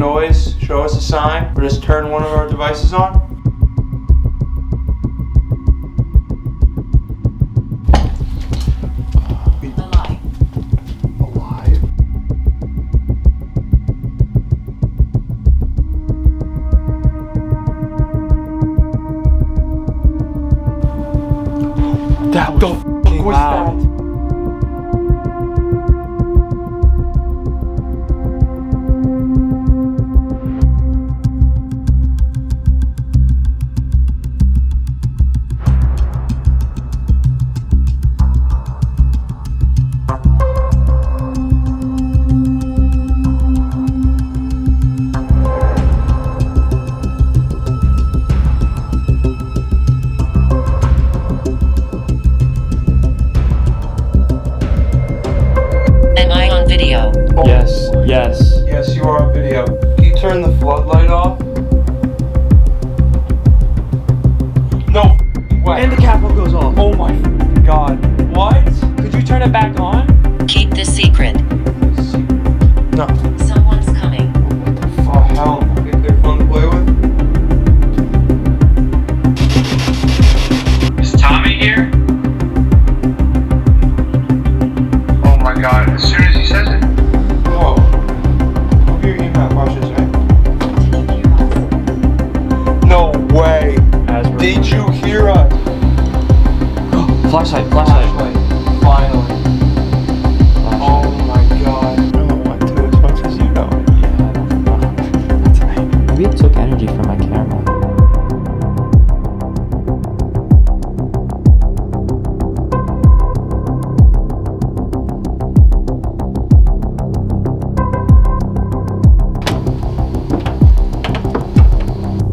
noise, show us a sign, or just turn one of our devices on. What the f*** was that? Yes, you are on video. Can you turn the floodlight off? No way. And the capo goes off. Oh my god. What? Could you turn it back on? Keep the secret. No. Someone's coming. What the fuck? Hell, think they're fun to play with? Is Tommy here? Oh my god, as soon as he says it. Oh. Hope you're getting that. Watch this, right? No way. Did you hear us? Flashlight. Finally. Oh my god. I don't want to as much as you know. Yeah, I don't know. That's right. Maybe it took energy from my camera.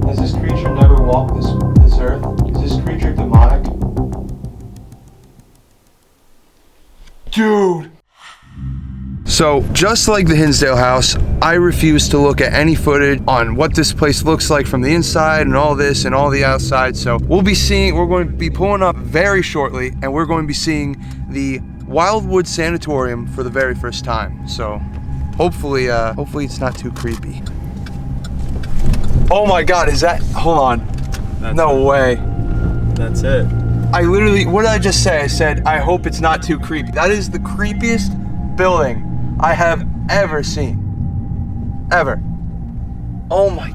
Has this creature never walked this earth? Is this creature demonic? Dude! So, just like the Hinsdale house, I refuse to look at any footage on what this place looks like from the inside and all this and all the outside. So, we're going to be pulling up very shortly, and we're going to be seeing the Wildwood Sanitarium for the very first time. So, hopefully it's not too creepy. Oh my god, is that, hold on. No way. That's it. I literally, what did I just say? I said, I hope it's not too creepy. That is the creepiest building I have ever seen. Ever. Oh my,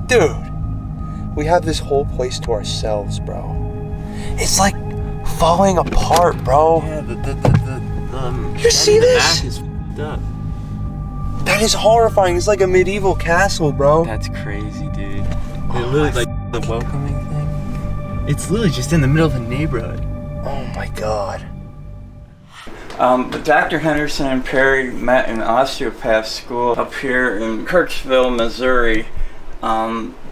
dude. We have this whole place to ourselves, bro. It's like falling apart, bro. Yeah, you see this? The back is f***ed up. That is horrifying. It's like a medieval castle, bro. That's crazy, dude. It literally like the welcoming thing. It's literally just in the middle of the neighborhood. Oh my god. Dr. Henderson and Perry met in osteopath school up here in Kirksville, Missouri.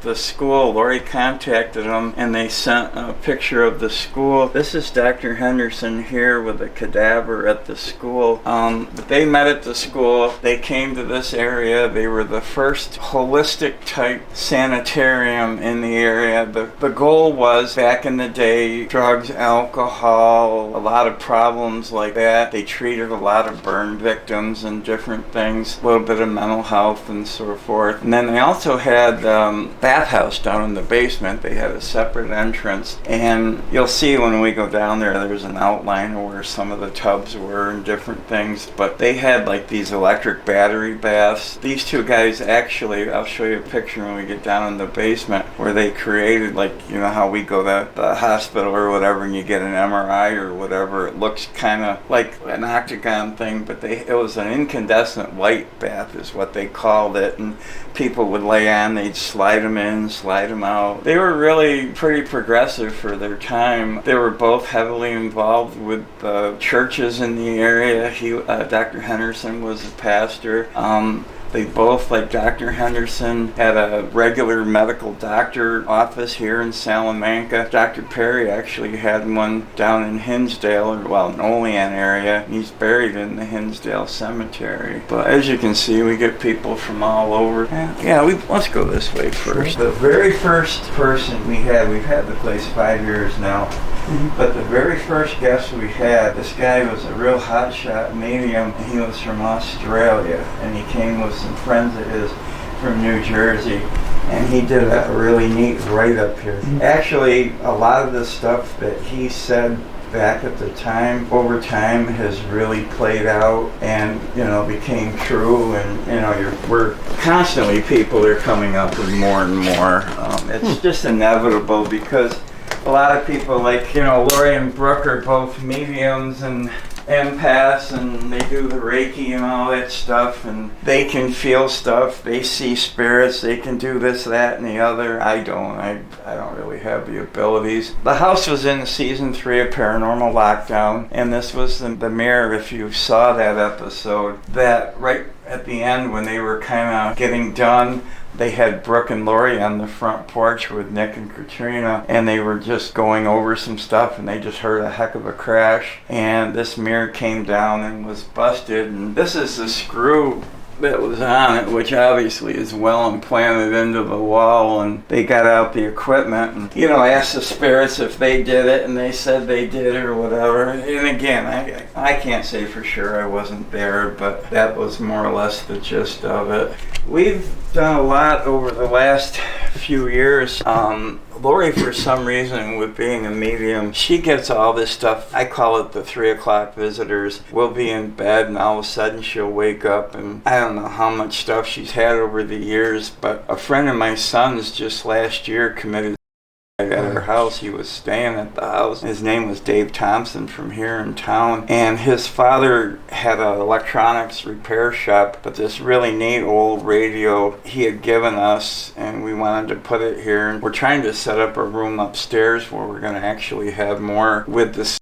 The school, Lori contacted them and they sent a picture of the school. This is Dr. Henderson here with a cadaver at the school. But they met at the school. They came to this area. They were the first holistic type sanitarium in the area. The goal was, back in the day, drugs, alcohol, a lot of problems like that. They treated a lot of burn victims and different things, a little bit of mental health and so forth. And then they also had bathhouse down in the basement. They had a separate entrance, and you'll see when we go down there's an outline of where some of the tubs were and different things. But they had like these electric battery baths. These two guys actually, I'll show you a picture when we get down in the basement, where they created, like, you know how we go to the hospital or whatever and you get an MRI or whatever. It looks kind of like an octagon thing, but it was an incandescent light bath is what they called it, and people would lay on, they'd slide them in, slide them out. They were really pretty progressive for their time. They were both heavily involved with the churches in the area. Dr. Henderson was a pastor. They both, like Dr. Henderson, had a regular medical doctor office here in Salamanca. Dr. Perry actually had one down in Hinsdale, in Olean area. He's buried in the Hinsdale Cemetery. But as you can see, we get people from all over. Let's go this way first. The very first person we've had the place 5 years now. But the very first guest we had, this guy was a real hotshot medium, and he was from Australia, and he came with some friends of his. from New Jersey, and he did a really neat write-up here. Actually, a lot of the stuff that he said back at the time, over time, has really played out and, you know, became true. And, you know, we're constantly, people are coming up with more and more. It's just inevitable because a lot of people, like, you know, Lori and Brooke are both mediums and empaths, and they do the Reiki and all that stuff, and they can feel stuff, they see spirits, they can do this, that, and the other. I don't really have the abilities. The house was in season 3 of Paranormal Lockdown, and this was the mirror, if you saw that episode, that right at the end when they were kind of getting done, they had Brooke and Lori on the front porch with Nick and Katrina, and they were just going over some stuff, and they just heard a heck of a crash, and this mirror came down and was busted. And this is the screw that was on it, which obviously is well implanted into the wall, and they got out the equipment and, you know, asked the spirits if they did it, and they said they did or whatever. And again, I can't say for sure, I wasn't there, but that was more or less the gist of it. We've done a lot over the last few years. Lori, for some reason, with being a medium, she gets all this stuff. I call it the 3 o'clock visitors. We'll be in bed and all of a sudden she'll wake up, and I don't know how much stuff she's had over the years, but a friend of my son's just last year committed at her house. He was staying at the house. His name was Dave Thompson from here in town, and his father had an electronics repair shop, but this really neat old radio he had given us, and we wanted to put it here. And we're trying to set up a room upstairs where we're going to actually have more with the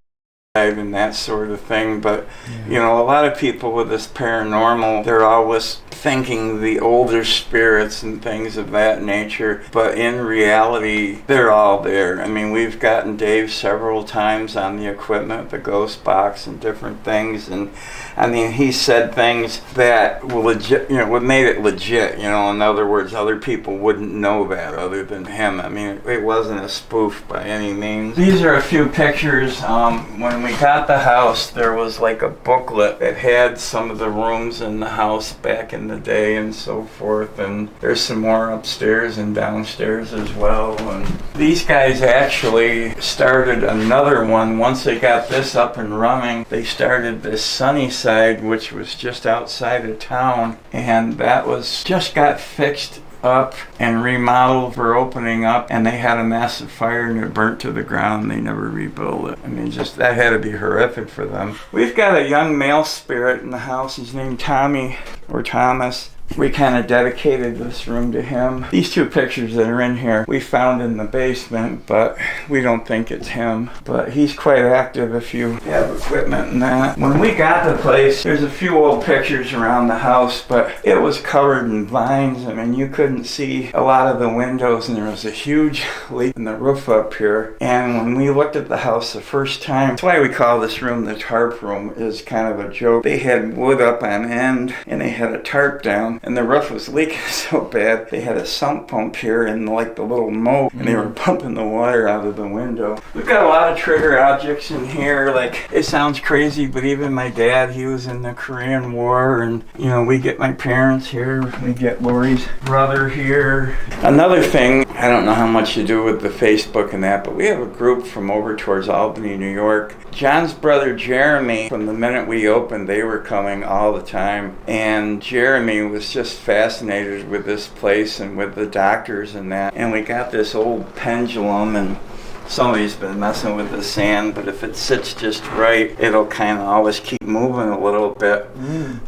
and that sort of thing. But you know, a lot of people with this paranormal, they're always thinking the older spirits and things of that nature, but in reality they're all there. I mean, we've gotten Dave several times on the equipment, the ghost box and different things, and I mean, he said things that were legit, you know, what made it legit, you know. In other words, other people wouldn't know that other than him. I mean, it wasn't a spoof by any means. These are a few pictures. When we got the house, there was like a booklet that had some of the rooms in the house back in the day and so forth, and there's some more upstairs and downstairs as well. And these guys actually started another one. Once they got this up and running, they started this Sunnyside, which was just outside of town, and that was just got fixed up and remodeled for opening up, and they had a massive fire and it burnt to the ground. They never rebuilt it. I mean, just that had to be horrific for them. We've got a young male spirit in the house. He's named Tommy or Thomas. We kind of dedicated this room to him. These 2 pictures that are in here we found in the basement, but we don't think it's him. But he's quite active if you have equipment and that. When we got the place, there's a few old pictures around the house, but it was covered in vines. I mean, you couldn't see a lot of the windows, and there was a huge leak in the roof up here. And when we looked at the house the first time, that's why we call this room the tarp room, is kind of a joke. They had wood up on end, and they had a tarp down, and the roof was leaking so bad they had a sump pump here in like the little moat, and they were pumping the water out of the window. We've got a lot of trigger objects in here. Like, it sounds crazy, but even my dad, he was in the Korean War, and you know, we get my parents here, we get Lori's brother here. Another thing, I don't know how much you do with the Facebook and that, but we have a group from over towards Albany, New York. John's brother Jeremy, from the minute we opened, they were coming all the time, and Jeremy was just fascinated with this place and with the doctors and that. And we got this old pendulum, and somebody's been messing with the sand, but if it sits just right, it'll kind of always keep moving a little bit.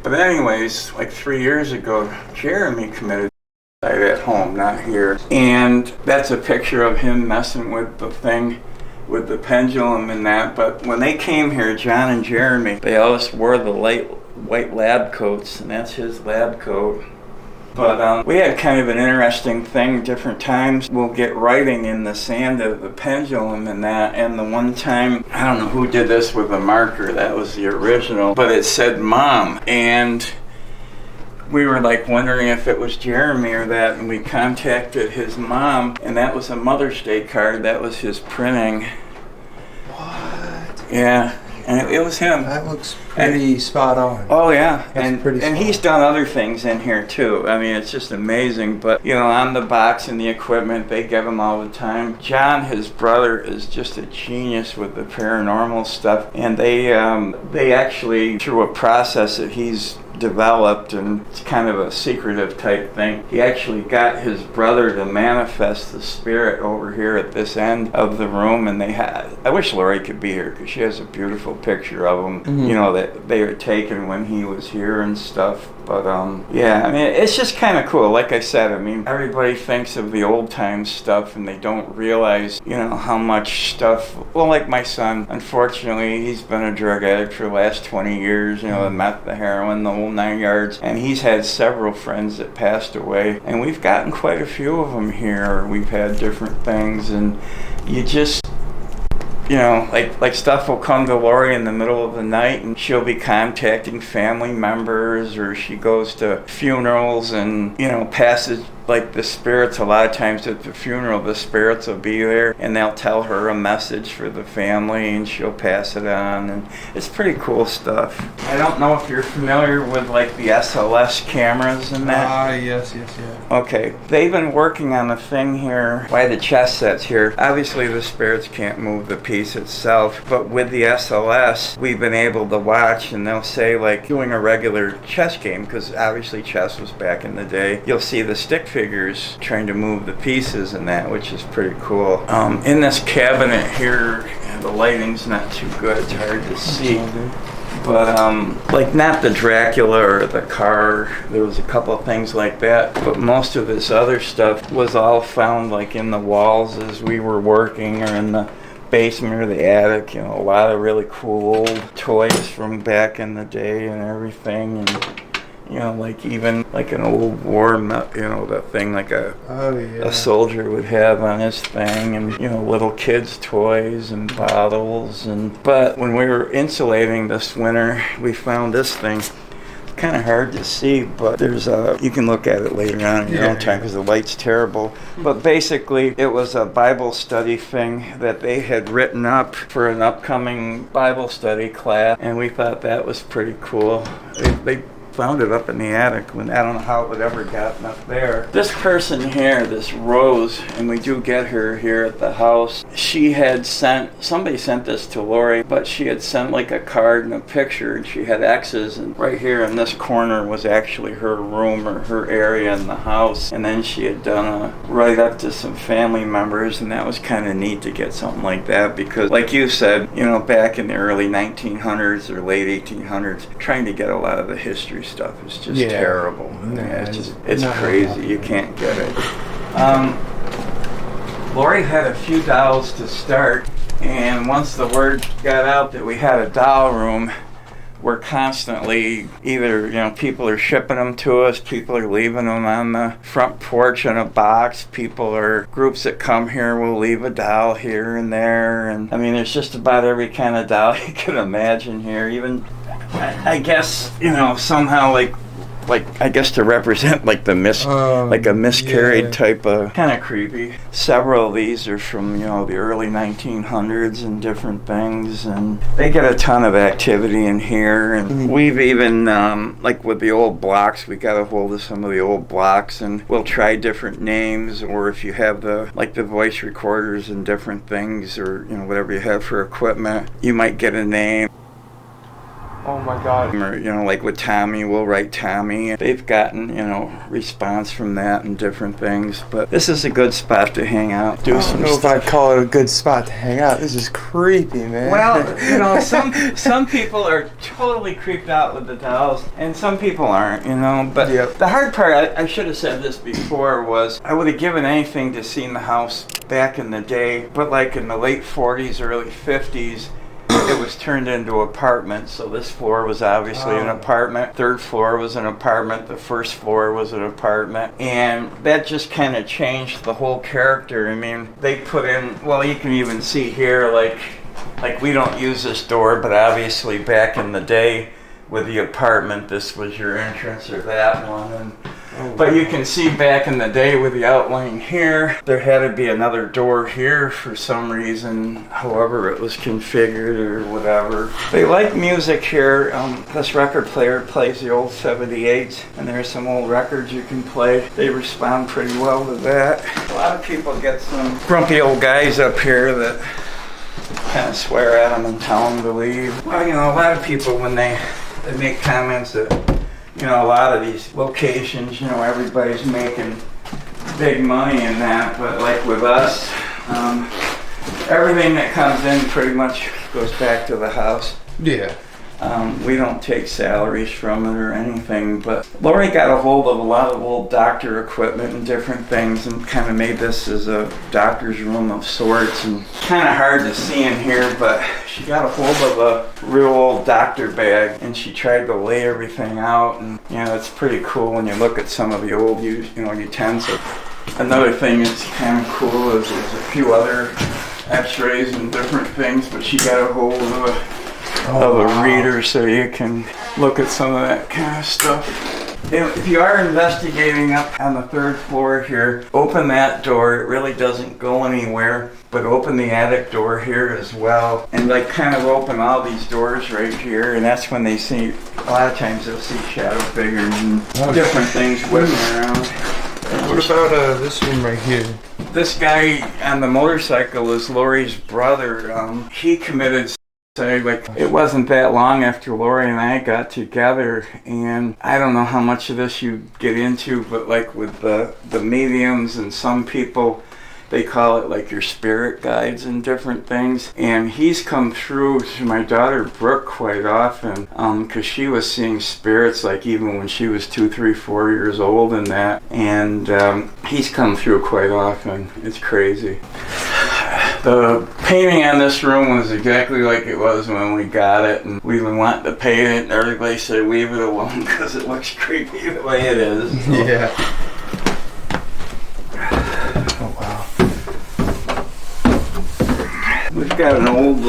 But anyways, like 3 years ago, Jeremy committed suicide at home, not here. And that's a picture of him messing with the thing, with the pendulum and that. But when they came here, John and Jeremy, they always wore the light white lab coats, and that's his lab coat. But we had kind of an interesting thing. Different times we'll get writing in the sand of the pendulum and that. And the one time, I don't know who did this with a marker, that was the original, but it said Mom. And we were like wondering if it was Jeremy or that, and we contacted his mom, and that was a Mother's Day card. That was his printing. What? Yeah. And it was him. That looks pretty spot on. Oh yeah, That's pretty and smart. he's done other things in here too. I mean, it's just amazing. But you know, on the box and the equipment, they give him all the time. John, his brother, is just a genius with the paranormal stuff, and they actually, through a process that he's developed, and it's kind of a secretive type thing, he actually got his brother to manifest the spirit over here at this end of the room. And they had, I wish Lori could be here because she has a beautiful picture of him, you know, that they were taken when he was here and stuff. But yeah, I mean, it's just kind of cool. Like I said, I mean, everybody thinks of the old time stuff and they don't realize, you know, how much stuff. Well, like my son, unfortunately, he's been a drug addict for the last 20 years, you know, the meth, the heroin, the whole 9 yards. And he's had several friends that passed away. And we've gotten quite a few of them here. We've had different things, and you just, you know, like stuff will come to Lori in the middle of the night and she'll be contacting family members, or she goes to funerals and, you know, passes, like the spirits, a lot of times at the funeral, the spirits will be there and they'll tell her a message for the family and she'll pass it on, and it's pretty cool stuff. I don't know if you're familiar with like the SLS cameras and that. Yes. Okay, they've been working on a thing here by the chess sets here. Obviously the spirits can't move the piece itself, but with the SLS we've been able to watch, and they'll say, like doing a regular chess game, because obviously chess was back in the day, you'll see the stick figures trying to move the pieces and that, which is pretty cool. In this cabinet here, the lighting's not too good, it's hard to see. But like not the Dracula or the car, there was a couple of things like that, but most of this other stuff was all found like in the walls as we were working, or in the basement or the attic. You know, a lot of really cool old toys from back in the day and everything, and you know, like even like an old war, you know, the thing like a soldier would have on his thing, and you know, little kids' toys and bottles. And but when we were insulating this winter, we found this thing. It's kind of hard to see, but there's you can look at it later on in your own time because the light's terrible. But basically, it was a Bible study thing that they had written up for an upcoming Bible study class, and we thought that was pretty cool. They found it up in the attic. When I don't know how it would ever gotten up there. This person here, this Rose, and we do get her here at the house, she had somebody sent this to Lori, but she had sent like a card and a picture, and she had X's, and right here in this corner was actually her room or her area in the house. And then she had done a write up to some family members, and that was kind of neat to get something like that, because like you said, you know, back in the early 1900s or late 1800s, trying to get a lot of the history stuff is just terrible. Yeah, it's crazy. You can't get it. Lori had a few dolls to start, and once the word got out that we had a doll room, we're constantly either, you know, people are shipping them to us, people are leaving them on the front porch in a box, groups that come here will leave a doll here and there, and I mean, there's just about every kind of doll you can imagine here. Even I guess, you know, somehow like I guess to represent like like a miscarried type of, kind of creepy. Several of these are from, you know, the early 1900s and different things, and they get a ton of activity in here. And we've even like with the old blocks, we got a hold of some of the old blocks, and we'll try different names, or if you have the voice recorders and different things, or you know, whatever you have for equipment, you might get a name. Oh my God. Or, you know, like with Tommy, we'll write Tommy. They've gotten, you know, response from that and different things. But this is a good spot to hang out, I don't know if I'd call it a good spot to hang out. This is creepy, man. Well, you know, some people are totally creeped out with the dolls, and some people aren't, you know. But the hard part, I should have said this before, was I would have given anything to see the house back in the day. But like in the late 40s, early 50s, it was turned into apartments. So this floor was obviously an apartment. Third floor was an apartment. The first floor was an apartment. And that just kind of changed the whole character. I mean, they put in, well, you can even see here, like we don't use this door, but obviously back in the day with the apartment, this was your entrance or that one. And But you can see back in the day with the outline here, there had to be another door here for some reason, however it was configured or whatever. They like music here. This record player plays the old 78s, and there's some old records you can play. They respond pretty well to that. A lot of people get some grumpy old guys up here that kind of swear at them and tell them to leave. Well, you know, a lot of people, when they make comments that, you know, a lot of these locations, you know, everybody's making big money in that, but like with us, everything that comes in pretty much goes back to the house. Yeah. We don't take salaries from it or anything, but Lori got a hold of a lot of old doctor equipment and different things and kind of made this as a doctor's room of sorts, and kind of hard to see in here, but she got a hold of a real old doctor bag and she tried to lay everything out, and you know, it's pretty cool when you look at some of the old utensils. Another thing that's kind of cool is there's a few other x-rays and different things, but she got a hold of a reader so you can look at some of that kind of stuff. If you are investigating up on the 3rd floor here, open that door. It really doesn't go anywhere, but open the attic door here as well, and like kind of open all these doors right here, and that's when they see, a lot of times they'll see shadow figures and different things whipping around. What about this room right here? This guy on the motorcycle is Lori's brother. He committed like, it wasn't that long after Lori and I got together, and I don't know how much of this you get into, but like with the mediums and some people, they call it like your spirit guides and different things. And he's come through to my daughter Brooke quite often, because she was seeing spirits like even when she was 2, 3, 4 years old and that. And he's come through quite often. It's crazy. The painting on this room was exactly like it was when we got it, and we wanted to paint it, and everybody said leave it alone because it looks creepy the way it is. Yeah. Oh wow. We've got an old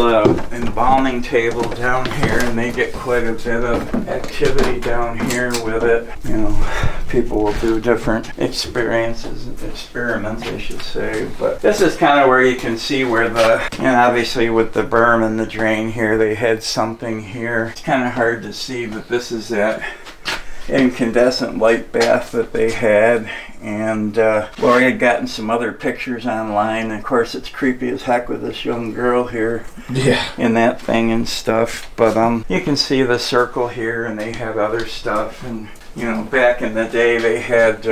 embalming table down here, and they get quite a bit of activity down here with it. You know, people will do different experiments, I should say. But this is kind of where you can see where obviously with the berm and the drain here, they had something here. It's kind of hard to see, but this is that incandescent light bath that they had. And Lori had gotten some other pictures online. And of course, it's creepy as heck with this young girl here in that thing and stuff. But you can see the circle here, and they have other stuff. And you know, back in the day, they had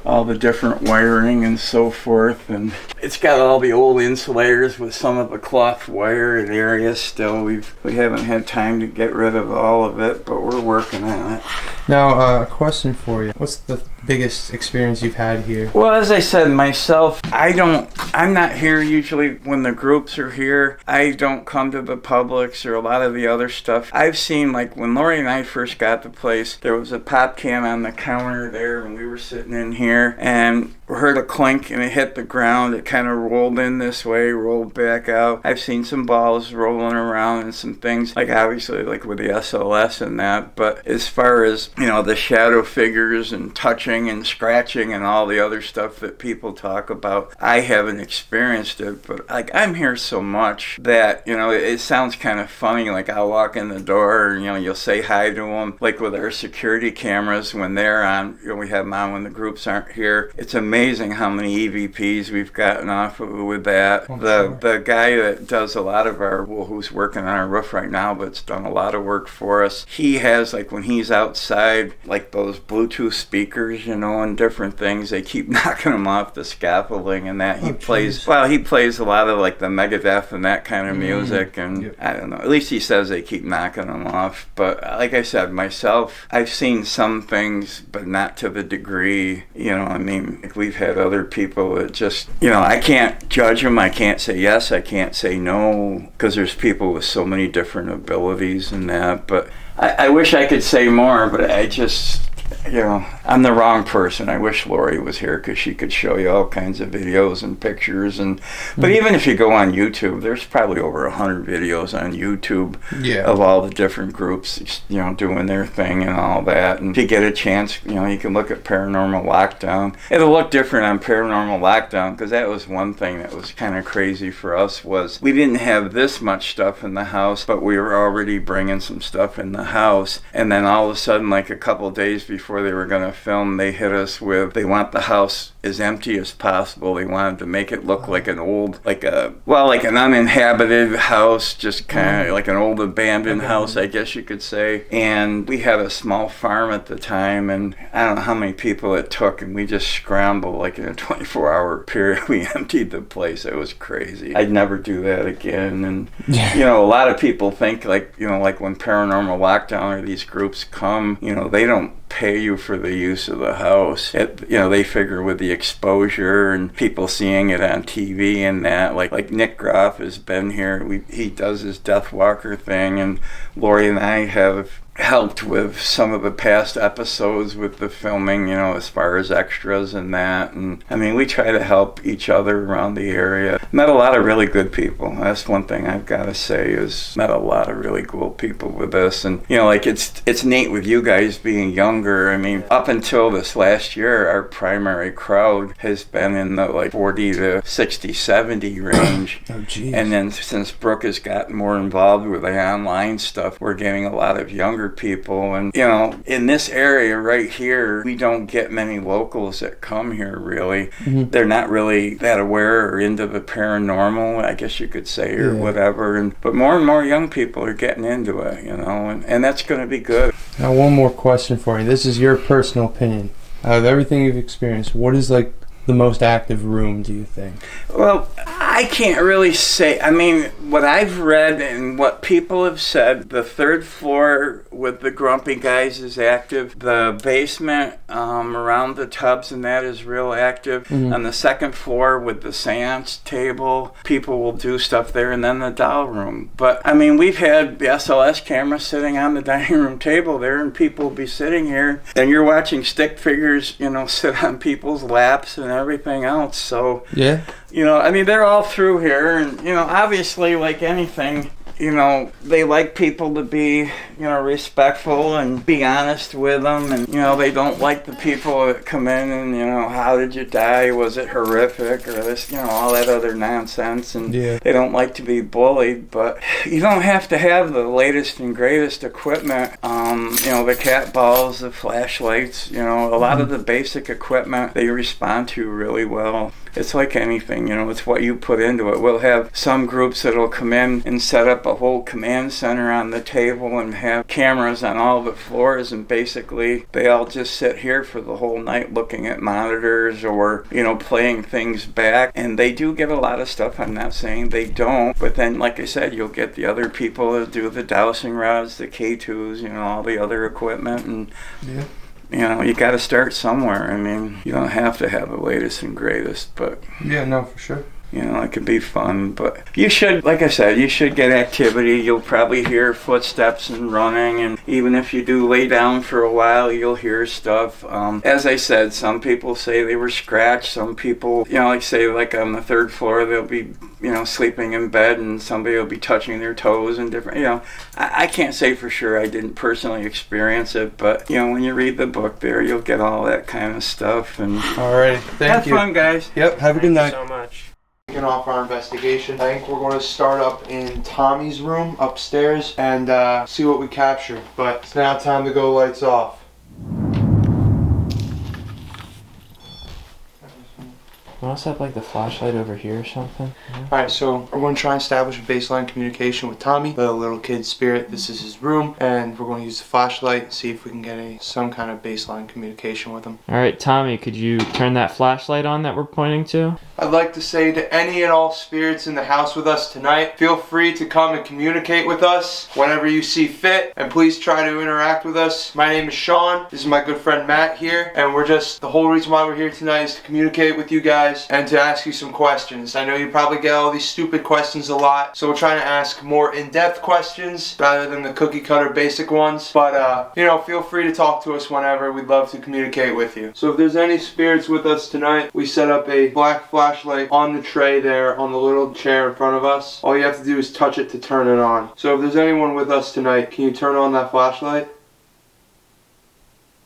all the different wiring and so forth. And it's got all the old insulators with some of the cloth wire in areas still. We haven't had time to get rid of all of it, but we're working on it. Now, a question for you. What's the biggest experience you've had here? Well, as I said myself, I'm not here usually when the groups are here. I don't come to the Publix or a lot of the other stuff. I've seen, like, when Lori and I first got the place, there was a pop can on the counter there, and we were sitting in here, and we heard a clink, and it hit the ground. It kind of rolled in this way, rolled back out. I've seen some balls rolling around and some things, like obviously like with the SLS and that, but as far as, you know, the shadow figures and touching and scratching and all the other stuff that people talk about, I haven't experienced it. But like, I'm here so much that, you know, it sounds kind of funny. Like, I'll walk in the door and, you know, you'll say hi to them. Like with our security cameras, when they're on, you know, we have them on when the groups aren't here. It's amazing how many EVPs we've gotten off of with that. The guy that does a lot of our, well, who's working on our roof right now, but's done a lot of work for us. He has, like, when he's outside, like those Bluetooth speakers, you know, and different things, they keep knocking them off the scaffolding and that. He plays a lot of like the Megadeth and that kind of music, and I don't know, at least he says they keep knocking them off. But like I said, myself, I've seen some things, but not to the degree, you know, I mean, like, we've had other people that just, you know, I can't judge them. I can't say yes, I can't say no, because there's people with so many different abilities and that. But I wish I could say more, but I just, you know, I'm the wrong person. I wish Lori was here because she could show you all kinds of videos and pictures. But even if you go on YouTube, there's probably over 100 videos on YouTube of all the different groups, doing their thing and all that. And if you get a chance, you can look at Paranormal Lockdown. It'll look different on Paranormal Lockdown because that was one thing that was kind of crazy for us was we didn't have this much stuff in the house, but we were already bringing some stuff in the house. And then all of a sudden, like a couple of days before they were going to film, they hit us with, they want the house as empty as possible. They wanted to make it look like an old, like an uninhabited house, just kind of like an old abandoned house, I guess you could say. And we had a small farm at the time, and I don't know how many people it took, and we just scrambled like in a 24-hour period. We emptied the place. It was crazy. I'd never do that again. And a lot of people think like when Paranormal Lockdown or these groups come, they don't pay you for the use of the house. They figure with the exposure and people seeing it on TV and that, like Nick Groff has been here. He does his Death Walker thing, and Lori and I have helped with some of the past episodes with the filming, as far as extras and that. And I mean, we try to help each other around the area. Met a lot of really good people. That's one thing I've got to say is met a lot of really cool people with this. And it's neat with you guys being younger. I mean, up until this last year, our primary crowd has been in the like 40 to 60, 70 range. Oh, geez. And then since Brooke has gotten more involved with the online stuff, we're getting a lot of younger people. And in this area right here, we don't get many locals that come here really. They're not really that aware or into the paranormal, I guess you could say, or whatever. But more and more young people are getting into it, and that's going to be good. Now, one more question for you. This is your personal opinion. Out of everything you've experienced, what is like the most active room, do you think? Well, I can't really say. I mean, what I've read and what people have said, the third floor with the grumpy guys is active. The basement around the tubs and that is real active. On the second floor with the seance table, people will do stuff there, and then the doll room. But, I mean, we've had the SLS camera sitting on the dining room table there, and people will be sitting here, and you're watching stick figures, sit on people's laps and everything else. So, I mean, they're all through here, and, obviously, like anything, they like people to be, respectful and be honest with them. And, they don't like the people that come in and, how did you die? Was it horrific? Or this, all that other nonsense. And they don't like to be bullied. But you don't have to have the latest and greatest equipment. The cat balls, the flashlights, a lot of the basic equipment they respond to really well. It's like anything, it's what you put into it. We'll have some groups that'll come in and set up a whole command center on the table and have cameras on all the floors, and basically they all just sit here for the whole night looking at monitors or, playing things back. And they do get a lot of stuff. I'm not saying they don't, but then, like I said, you'll get the other people that do the dowsing rods, the K2s, all the other equipment. And you got to start somewhere. I mean, you don't have to have the latest and greatest, but... Yeah, no, for sure. It can be fun, but you should, like I said, you should get activity. You'll probably hear footsteps and running, and even if you do lay down for a while, you'll hear stuff. As I said, some people say they were scratched. Some people, like on the third floor, they'll be, sleeping in bed, and somebody will be touching their toes and different, I can't say for sure. I didn't personally experience it, but, when you read the book there, you'll get all that kind of stuff. And all right, thank you. Have fun, guys. Yep, have a good night. Thank you so much. Kicking off our investigation. I think we're going to start up in Tommy's room upstairs and see what we capture. But it's now time to go lights off. We also have like the flashlight over here or something. Alright, so we're going to try and establish a baseline communication with Tommy, the little kid spirit. This is his room, and we're going to use the flashlight and see if we can get some kind of baseline communication with him. Alright, Tommy, could you turn that flashlight on that we're pointing to? I'd like to say to any and all spirits in the house with us tonight, feel free to come and communicate with us whenever you see fit, and please try to interact with us. My name is Sean. This is my good friend Matt here, and the whole reason why we're here tonight is to communicate with you guys and to ask you some questions. I know you probably get all these stupid questions a lot, so we're trying to ask more in-depth questions rather than the cookie cutter basic ones. But feel free to talk to us whenever. We'd love to communicate with you. So if there's any spirits with us tonight, we set up a black flashlight on the tray there on the little chair in front of us. All you have to do is touch it to turn it on. So if there's anyone with us tonight, can you turn on that flashlight?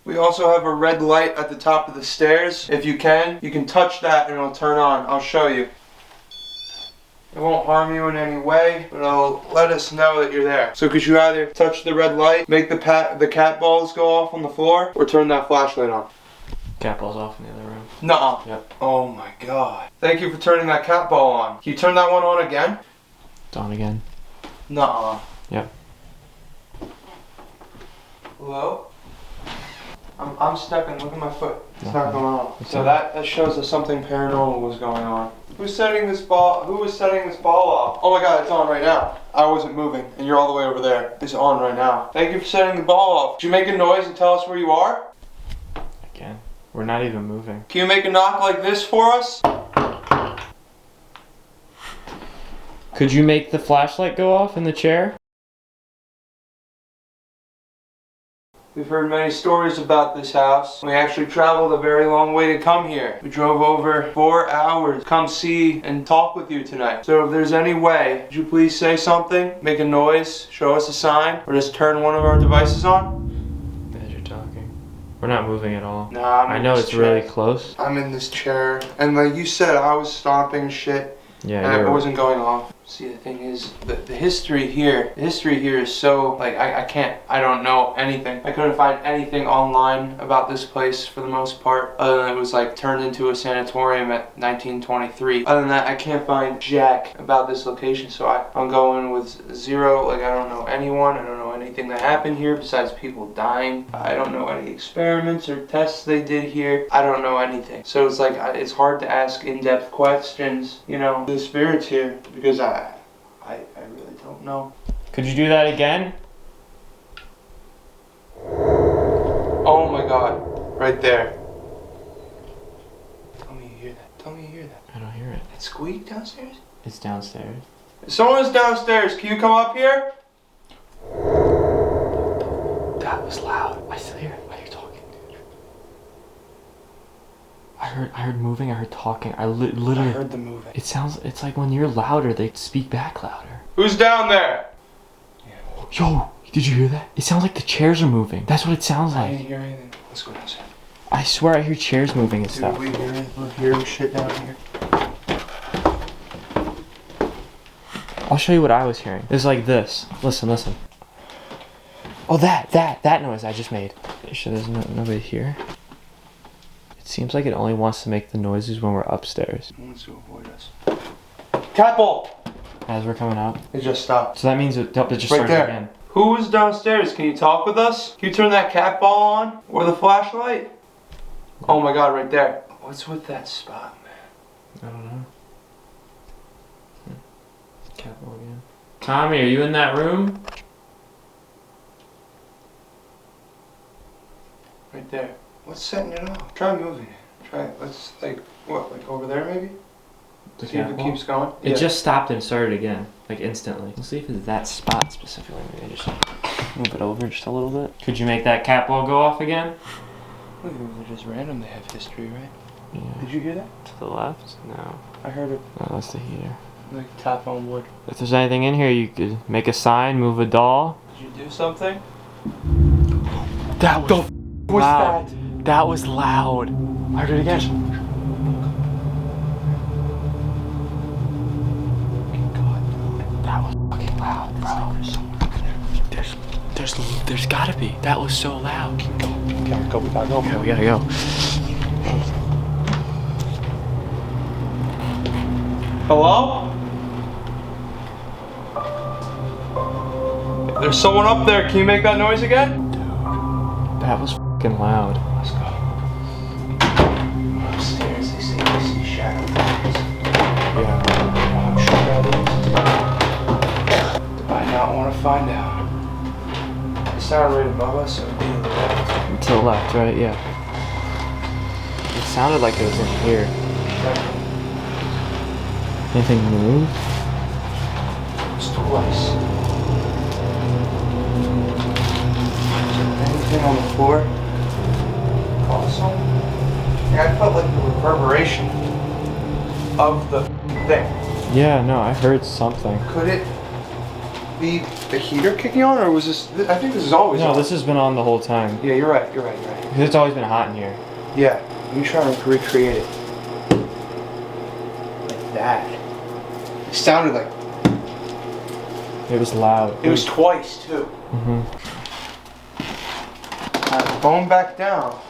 We also have a red light at the top of the stairs. If you can touch that and it'll turn on. I'll show you. It won't harm you in any way, but it'll let us know that you're there. So could you either touch the red light, make the cat balls go off on the floor, or turn that flashlight on? Cat ball's off in the other room. Nuh-uh. Yep. Oh my god. Thank you for turning that cat ball on. Can you turn that one on again? It's on again. Nuh-uh. Yep. Hello? I'm stepping. Look at my foot. It's Nothing. not going on. What's So up? that shows us something paranormal was going on. Who's setting this ball? Who was setting this ball off? Oh my god, it's on right now. I wasn't moving, and you're all the way over there. It's on right now. Thank you for setting the ball off. Did you make a noise and tell us where you are? Again. We're not even moving. Can you make a knock like this for us? Could you make the flashlight go off in the chair? We've heard many stories about this house. We actually traveled a very long way to come here. We drove over 4 hours to come see and talk with you tonight. So if there's any way, would you please say something, make a noise, show us a sign, or just turn one of our devices on? As you're talking. We're not moving at all. Nah, I know it's really close. I'm in this chair, and like you said, I was stomping shit, Yeah, and I wasn't going off. See, the thing is, the history here is so, like, I don't know anything. I couldn't find anything online about this place for the most part, other than it was, like, turned into a sanatorium at 1923. Other than that, I can't find jack about this location, so I'm going with zero. Like, I don't know anyone. I don't know anything that happened here besides people dying. I don't know any experiments or tests they did here. I don't know anything. So it's like, it's hard to ask in-depth questions, you know, to the spirits here, because I really don't know. Could you do that again? Oh my god. Right there. Tell me you hear that. Tell me you hear that. I don't hear it. That squeak downstairs? It's downstairs. If someone is downstairs, can you come up here? That was loud. I still hear it. Why are you talking, dude? I heard moving, I heard talking. I literally heard the moving. It's like when you're louder, they speak back louder. Who's down there? Yo, did you hear that? It sounds like the chairs are moving. That's what it sounds I like. didn't hear anything. Let's go downstairs. I swear I hear chairs moving and Dude, stuff. we're hearing shit down here. I'll show you what I was hearing. It's like this. Listen. Oh, that noise I just made. You sure there's nobody here? It seems like it only wants to make the noises when we're upstairs. It wants to avoid us. Cat ball! As we're coming up. It just stopped. So that means it just Right started there. again. Who is downstairs? Can you talk with us? Can you turn that cat ball on? Or the flashlight? Oh my god, right there. What's with that spot, man? I don't know. Cat ball again. Tommy, are you in that room? Right there. What's setting it off? Try moving it. Try it. Let's, like, what? Like over there, maybe? The See if cat it ball? keeps going? It Yeah. just stopped and started again, like instantly. Let's see if it's that spot specifically. Maybe just move it over just a little bit. Could you make that cat ball go off again? Look, they're just random. They have history, right? Yeah. Did you hear that? To the left? No. I heard it. No, that's the heater. Like tap on wood. If there's anything in here, you could make a sign, move a doll. Did you do something? That was What's loud. that? That was loud. I heard it again. That was fucking loud, bro. There's gotta be. That was so loud. Go, we gotta go. Okay, we gotta go. Hello? If there's someone up there, can you make that noise again? That was fucking loud. Let's go. Upstairs, they say they see shadow figures. find out. It sounded right above us, so it'd be to the left. To the left, right? Yeah. It sounded like it was in here. Anything move? It's twice. Anything on the floor? Awesome. Yeah, I felt like the reverberation of the thing. Yeah, no, I heard something. Could it be the heater kicking on, or was this? I think this is always on. No, this has been on the whole time. Yeah, you're right. You're right. You're right. Because it's always been hot in here. Yeah, you try to recreate it like that. It sounded like It was loud. it was twice too. Mm-hmm. Going back down.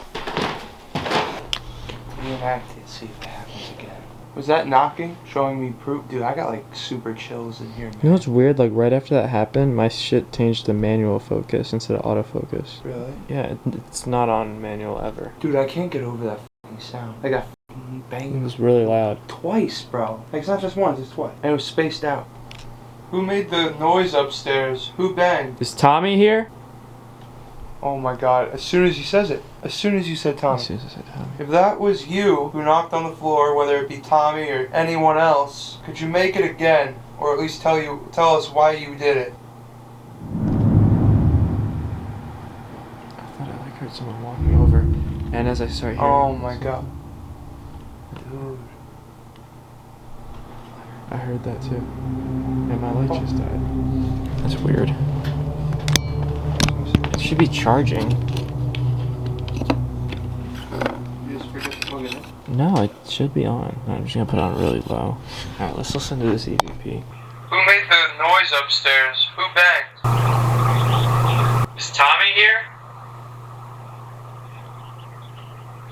Reenact it. See if it happens again. Was that knocking? Showing me proof? Dude, I got like super chills in here. Man. You know what's weird? Like right after that happened, my shit changed to manual focus instead of autofocus. Really? Yeah, it's not on manual ever. Dude, I can't get over that f***ing sound. I got f***ing It banged was really loud. twice, bro. Like, it's not just once, it's twice. And it was spaced out. Who made the noise upstairs? Who banged? Is Tommy here? Oh my god, as soon as he says it. As soon as you said Tommy. As soon as I said Tommy. If that was you who knocked on the floor, whether it be Tommy or anyone else, could you make it again? Or at least tell us why you did it? I thought I heard someone walking over. And as I started hearing Oh my god. Dude. I heard that too. And my light just died. That's weird. It should be charging. You just forget to plug it in? No, it should be on. I'm just gonna put it on really low. Alright, let's listen to this EVP. Who made the noise upstairs? Who banged? Is Tommy here?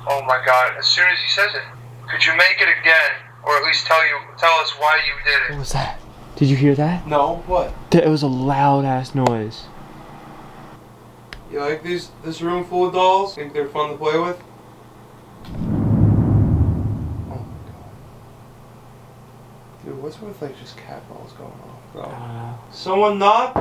Oh my god, as soon as he says it. Could you make it again? Or at least tell us why you did What it? was that? Did you hear that? No, what? It was a loud ass noise. You like this room full of dolls? Think they're fun to play with? Oh my god. Dude, what's with like just cat balls going on, I bro? don't know. Someone knock?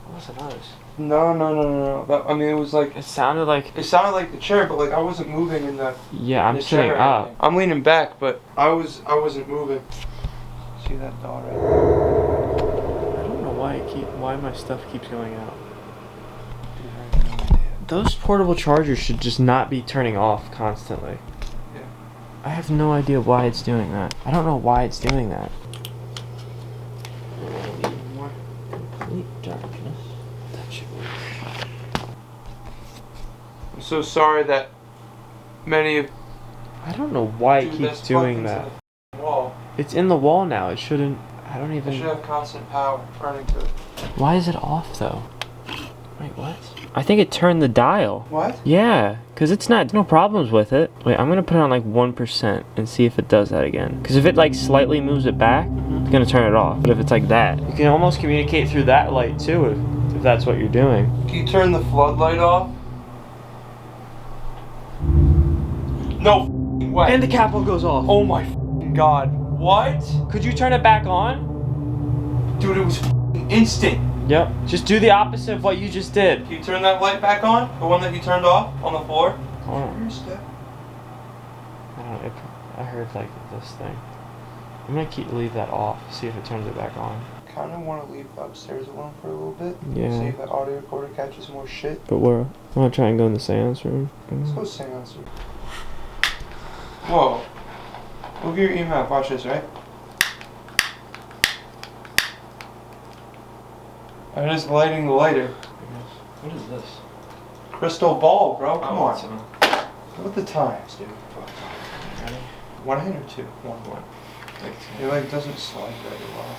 What was the noise? No. I mean, it was like It sounded like. the chair, but like I wasn't moving in the. Yeah, I'm the sitting chair or up. anything. I'm leaning back, but I wasn't moving. See that doll right there? I don't know why my stuff keeps going out. Dude, I have no idea. Those portable chargers should just not be turning off constantly. Yeah. I have no idea why it's doing that. I don't know why it's doing that. More complete darkness. That should work. I'm so sorry that many of I don't know why it Dude, keeps that's doing fucking that. to the wall. It's in the wall now. It shouldn't. I don't It should even. have constant power running to it. Why is it off though? Wait, what? I think it turned the dial. What? Yeah, because it's not, no problems with it. Wait, I'm going to put it on like 1% and see if it does that again. Because if it like slightly moves it back, it's going to turn it off. But if it's like that, you can almost communicate through that light too if that's what you're doing. Can you turn the floodlight off? No f***ing way. And the capo goes off. Oh my f***ing god. What? Could you turn it back on? Dude, it was f***ing instant. Yep. Just do the opposite of what you just did. Can you turn that light back on? The one that you turned off on the floor? Hold on. Your step. I don't know. I heard like this thing. I'm going to leave that off. See if it turns it back on. Kind of want to leave the upstairs alone for a little bit. Yeah. See if the audio recorder catches more shit. But where? I'm going to try and go in the seance room. Let's go seance room. Whoa. Look at your email. Watch this, right? I'm just lighting the lighter. What is this? Crystal ball, bro. Come Oh, on. it's in- Look at the times, dude. Ready? One hand or two? One. Like, It like doesn't slide very well.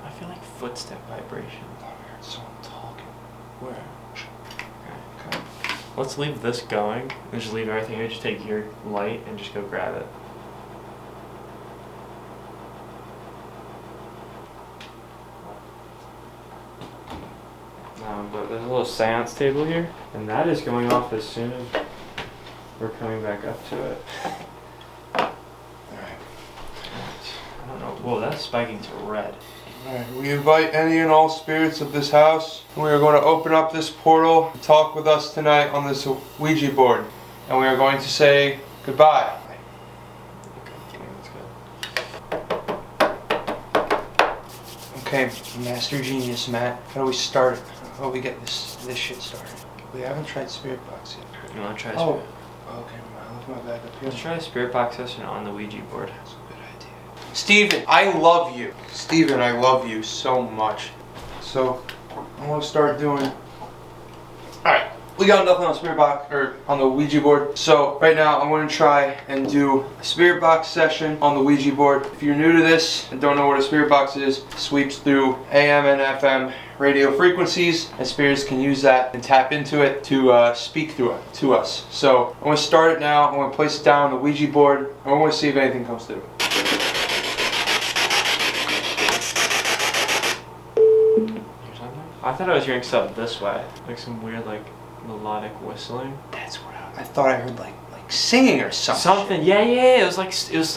I feel like footstep vibration. Someone talking. Where? Okay. Let's leave this going and just leave everything here. Just take your light and just go grab it. But there's a little seance table here, and that is going off as soon as we're coming back up to it. Alright. I don't know. Whoa, that's spiking to red. Alright, we invite any and all spirits of this house. We are going to open up this portal to talk with us tonight on this Ouija board. And we are going to say goodbye. Okay, Master Genius Matt, how do we start it? How do we get this shit started? We haven't tried Spirit Box yet. You want to try Oh, Spirit? okay, I left my bag up here. Let's try a Spirit Box session on the Ouija board. That's a good idea. Steven, I love you. Steven, I love you so much. So, I'm gonna start doing... Alright, we got nothing on Spirit Box, or on the Ouija board. So, right now, I'm gonna try and do a Spirit Box session on the Ouija board. If you're new to this and don't know what a Spirit Box is, it sweeps through AM and FM radio frequencies, and spirits can use that and tap into it to speak through it to us. So, I'm gonna start it now. I'm gonna place it down on the Ouija board, and we're gonna see if anything comes through. I thought I was hearing stuff this way, like some weird, like melodic whistling. That's what I thought I heard, like singing or something. Something, yeah. It was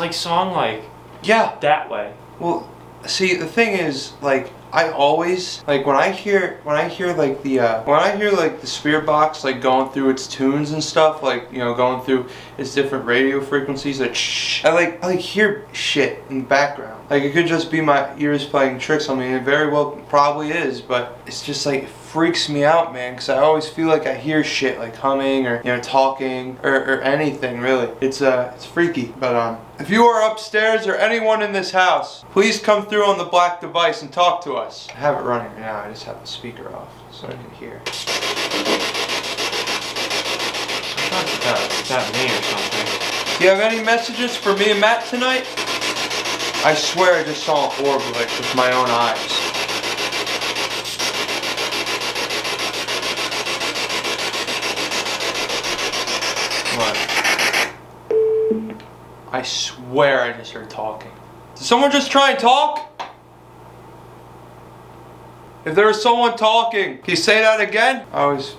like song, like Yeah. that way. Well, see, the thing is, like, I always like when I hear like the Spirit Box like going through its tunes and stuff, like, you know, going through its different radio frequencies, like shh. I like hear shit in the background. Like, it could just be my ears playing tricks on me, and it very well probably is, but it's just like, it freaks me out, man, because I always feel like I hear shit like humming or, you know, talking or anything really. It's freaky. But if you are upstairs or anyone in this house, please come through on the black device and talk to us. I have it running right now. I just have the speaker off so I can hear. I thought that me or something. Do you have any messages for me and Matt tonight? I swear I just saw an orb like with my own eyes. What? I swear I just heard talking. Did someone just try and talk? If there was someone talking, can you say that again? I always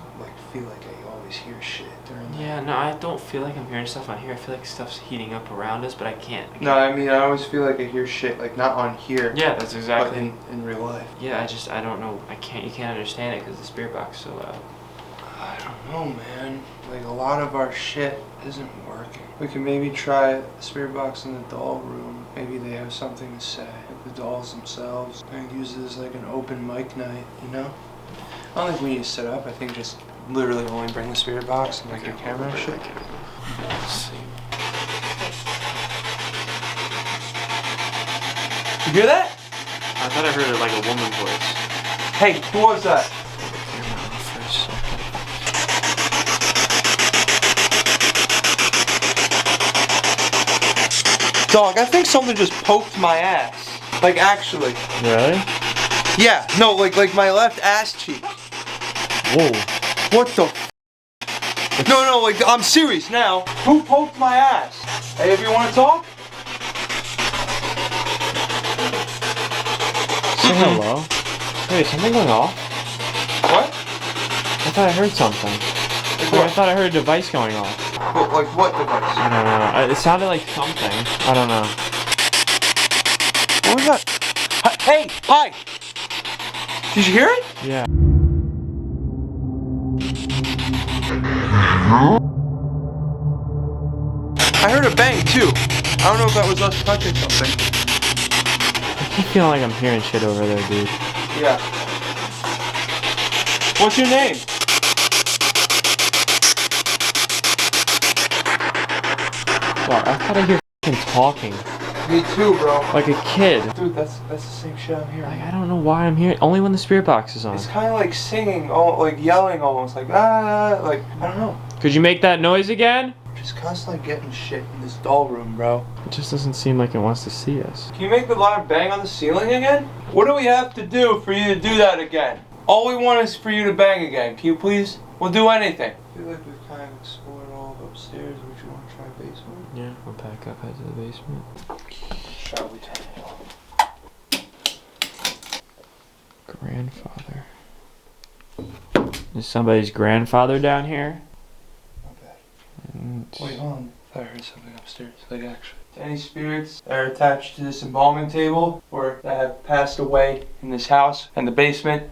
feel like I always hear shit during that. Yeah, no, I don't feel like I'm hearing stuff on here. I feel like stuff's heating up around us, but I can't. No, I mean, I always feel like I hear shit, like, not on here. Yeah, that's exactly. But in real life. Yeah, I don't know. You can't understand it because the Spirit Box is so loud. I don't know, man. Like, a lot of our shit isn't working. We can maybe try the Spirit Box in the doll room. Maybe they have something to say. Like the dolls themselves. And use it as like an open mic night, you know? I don't think we need to set up. I think just literally only bring the Spirit Box and like your camera and shit. Let's see. You hear that? I thought I heard it like a woman's voice. Hey, who was that? Dog, I think something just poked my ass. Like, actually. Really? Yeah, no, like my left ass cheek. Whoa. What the No, like, I'm serious now. Who poked my ass? Hey, if you want to talk? Say hello. Wait, is something going off? What? I thought I heard something. Like I what? thought I heard a device going off. Like what device? I don't know. It sounded like something. I don't know. What was that? Hey, hi! Did you hear it? Yeah. I heard a bang too. I don't know if that was us touching something. I keep feeling like I'm hearing shit over there, dude. Yeah. What's your name? Wow, I thought I hear f***ing talking. Me too, bro. Like a kid. Dude, that's the same shit I'm hearing. Like, I don't know why I'm hearing. Only when the Spirit Box is on. It's kind of like singing, like yelling almost, like like I don't know. Could you make that noise again? Just constantly getting shit in this doll room, bro. It just doesn't seem like it wants to see us. Can you make the loud bang on the ceiling again? What do we have to do for you to do that again? All we want is for you to bang again. Can you please? We'll do anything. I feel like we've kind of explored all of upstairs. Would you want to try basement? Yeah, we'll pack up, head to the basement. Shall we turn it on? Grandfather. Is somebody's grandfather down here? Not bad. Wait, hold on. I heard something upstairs, like actually. Any spirits that are attached to this embalming table or that have passed away in this house and the basement,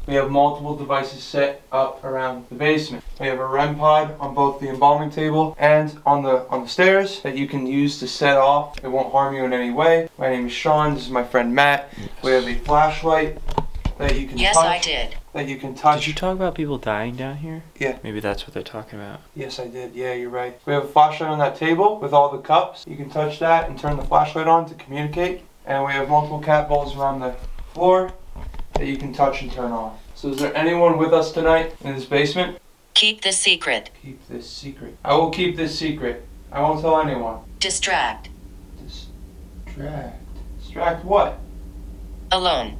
we have multiple devices set up around the basement. We have a REM pod on both the embalming table and on the stairs that you can use to set off. It won't harm you in any way. My name is Sean. This is my friend Matt. We have a flashlight that you can Yes, touch. I did. That you can touch. Did you talk about people dying down here? Yeah. Maybe that's what they're talking about. Yes, I did. Yeah, you're right. We have a flashlight on that table with all the cups. You can touch that and turn the flashlight on to communicate. And we have multiple cat balls around the floor that you can touch and turn on. So is there anyone with us tonight in this basement? Keep this secret. Keep this secret. I will keep this secret. I won't tell anyone. Distract. Distract. Distract what? Alone.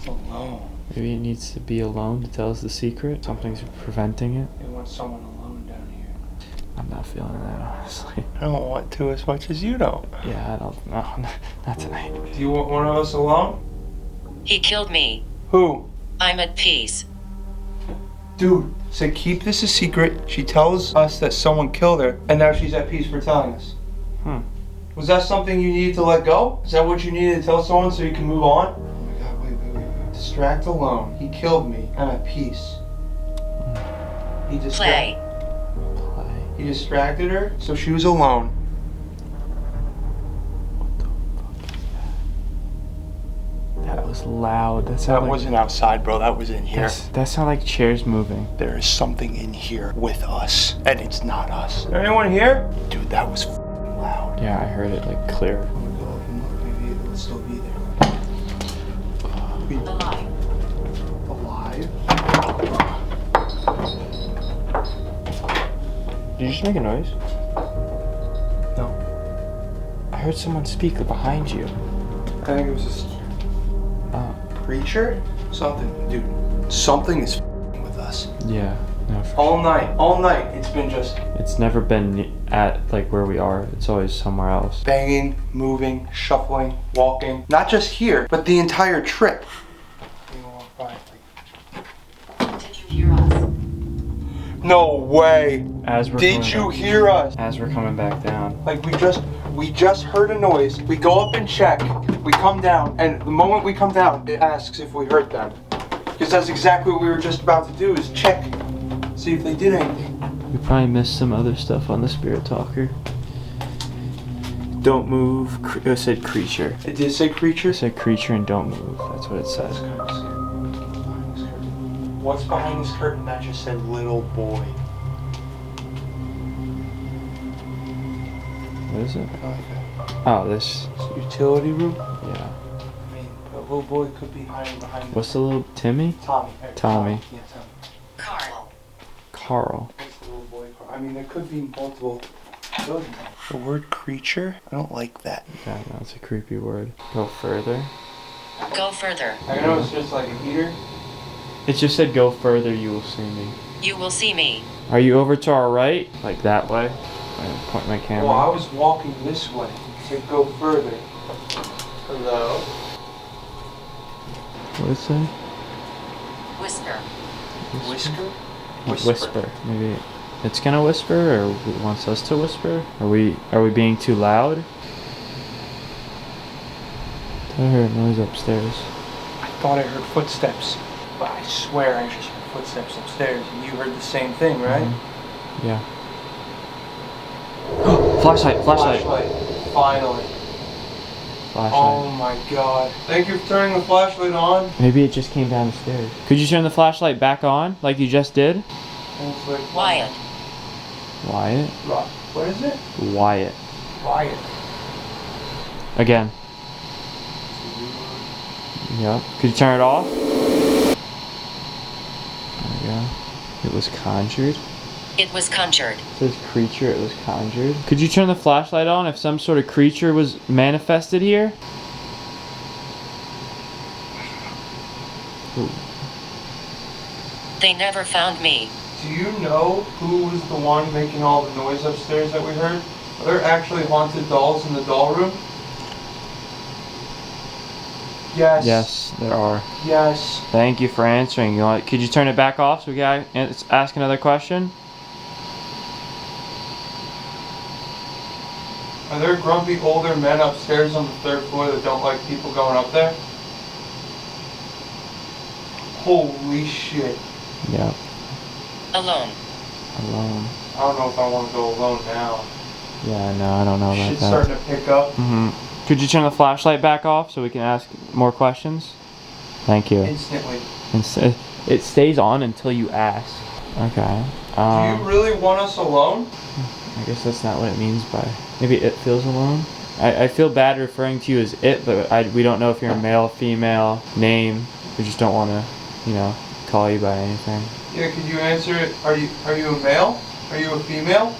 Alone. Maybe it needs to be alone to tell us the secret. Something's preventing it. They want someone alone down here. I'm not feeling that, honestly. I don't want to as much as you don't. Yeah, I don't. No, not tonight. Do you want one of us alone? He killed me. Who? I'm at peace. Dude, said keep this a secret. She tells us that someone killed her, and now she's at peace for telling us. Was that something you needed to let go? Is that what you needed to tell someone so you can move on? Oh my god, wait. Distract alone. He killed me. I'm at peace. He Play. He distracted her, so she was alone. That was loud. That wasn't outside, bro. That was in here. That sounded like chairs moving. There is something in here with us, and it's not us. Is there anyone here? Dude, that was loud. Yeah, I heard it like clear. I'm gonna go up and look. Maybe it will still be there. Alive. Alive? Did you just make a noise? No. I heard someone speak behind you. I think it was just creature? Something, dude. Something is with us. Yeah. No, for All night. It's been just It's never been at like where we are. It's always somewhere else. banging, moving, shuffling, walking. Not just here, but the entire trip. Did you hear us? No way. As we're Did coming you back- hear us? As we're coming back down. Like we just heard a noise. We go up and check. We come down, and the moment we come down, it asks if we heard them. Because that's exactly what we were just about to do, is check, see if they did anything. We probably missed some other stuff on the Spirit Talker. Don't move. It said creature. It did say creature? It said creature and don't move. That's what it said. That's kind of scary. What's behind this curtain that just said little boy? What is it? I like that. Oh, this. It's a utility room? Yeah. I mean, a little boy could be hiding behind What's the little Timmy? Tommy. Tommy. Yeah, Tommy. Carl. Carl. That's the little boy car. I mean, there could be multiple buildings. The word creature? I don't like that. Yeah, no, it's a creepy word. Go further. Go further. I know it's just like a heater. It just said go further, you will see me. You will see me. Are you over to our right? Like that way? I point my camera. Well, I was walking this way to go further. Hello? What did it say? Whisper. Whisker? Whisper. Maybe it's gonna whisper, or it wants us to whisper. Are we being too loud? I heard a noise upstairs. I thought I heard footsteps, but I swear I just heard footsteps upstairs, and you heard the same thing, right? Mm-hmm. Yeah. Flashlight. Finally. Flashlight. Oh my god. Thank you for turning the flashlight on. Maybe it just came down the stairs. Could you turn the flashlight back on, like you just did? And it's like, Wyatt. Wyatt? What is it? Wyatt. Wyatt. Again. Yep. Could you turn it off? There we go. It was conjured. It was conjured. It says creature, it was conjured. Could you turn the flashlight on if some sort of creature was manifested here? Ooh. They never found me. Do you know who was the one making all the noise upstairs that we heard? Are there actually haunted dolls in the doll room? Yes. Yes, there are. Yes. Thank you for answering. Could you turn it back off so we can ask another question? Are there grumpy older men upstairs on the 3rd floor that don't like people going up there? Holy shit. Yeah. Alone. Alone. I don't know if I want to go alone now. Yeah, no, I don't know about Shit's that. starting to pick up. Could you turn the flashlight back off so we can ask more questions? Thank you. Instantly. It stays on until you ask. Okay. Do you really want us alone? I guess that's not what it means by... Maybe it feels alone? I feel bad referring to you as it, but we don't know if you're a male, female, name. We just don't want to, call you by anything. Yeah, could you answer it? Are you a male? Are you a female?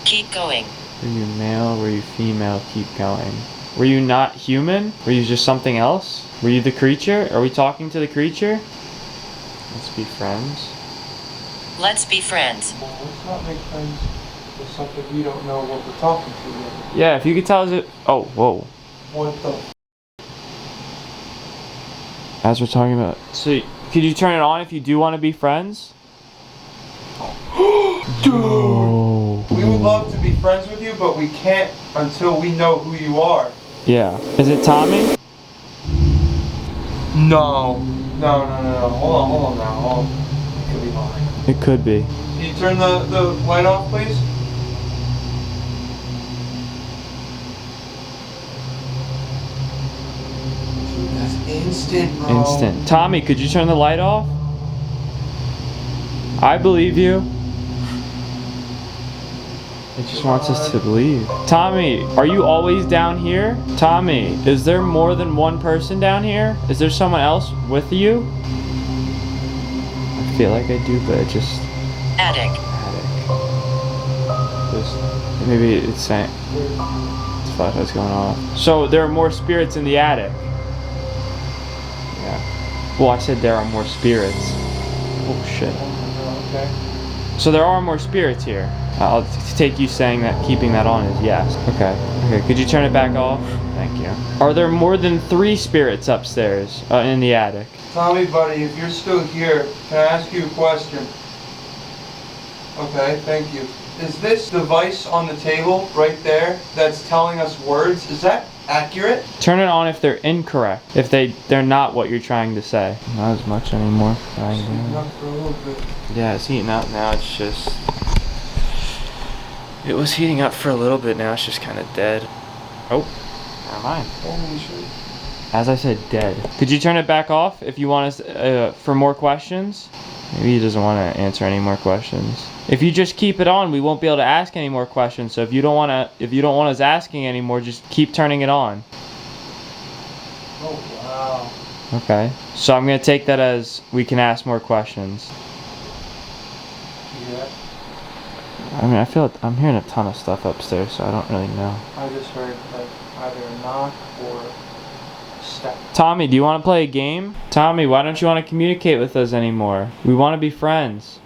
Keep going. Were you male? Were you female? Keep going. Were you not human? Were you just something else? Were you the creature? Are we talking to the creature? Let's be friends. Let's be friends. Well, let's not make friends with something we don't know what we're talking to yet. Yeah, if you could tell us it... Oh, whoa. What the... As we're talking about... So, could you turn it on if you do want to be friends? Dude! Oh. We would love to be friends with you, but we can't until we know who you are. Yeah. Is it Tommy? No. No. Hold on now. Hold on. It could be mine. It could be. Can you turn the light off, please? Dude, that's instant, bro. Instant. Tommy, could you turn the light off? I believe you. It just wants us to believe. Tommy, are you always down here? Tommy, is there more than one person down here? Is there someone else with you? I feel like I do, but it just... Attic. Maybe it's saying... This flashlight's going off. So there are more spirits in the attic. Yeah. Well, I said there are more spirits. Oh, shit. Okay. So there are more spirits here. I'll take you saying that keeping that on is yes. Okay. Could you turn it back off? Thank you. Are there more than 3 spirits upstairs in the attic? Tommy, buddy, if you're still here, can I ask you a question? Okay, thank you. Is this device on the table right there that's telling us words, is that accurate? Turn it on if they're incorrect. If they're not what you're trying to say. Not as much anymore. Not for a little bit. Yeah, it's heating up now. It's just... It was heating up for a little bit, now it's just kind of dead. Oh, never mind. Holy shit. As I said, dead. Could you turn it back off if you want us for more questions? Maybe he doesn't want to answer any more questions. If you just keep it on, we won't be able to ask any more questions. So if you don't want us asking anymore, just keep turning it on. Oh, wow. Okay. So I'm gonna take that as we can ask more questions. Yeah. I mean, I feel like I'm hearing a ton of stuff upstairs, so I don't really know. I just heard like either a knock or a step. Tommy, do you want to play a game? Tommy, why don't you want to communicate with us anymore? We want to be friends.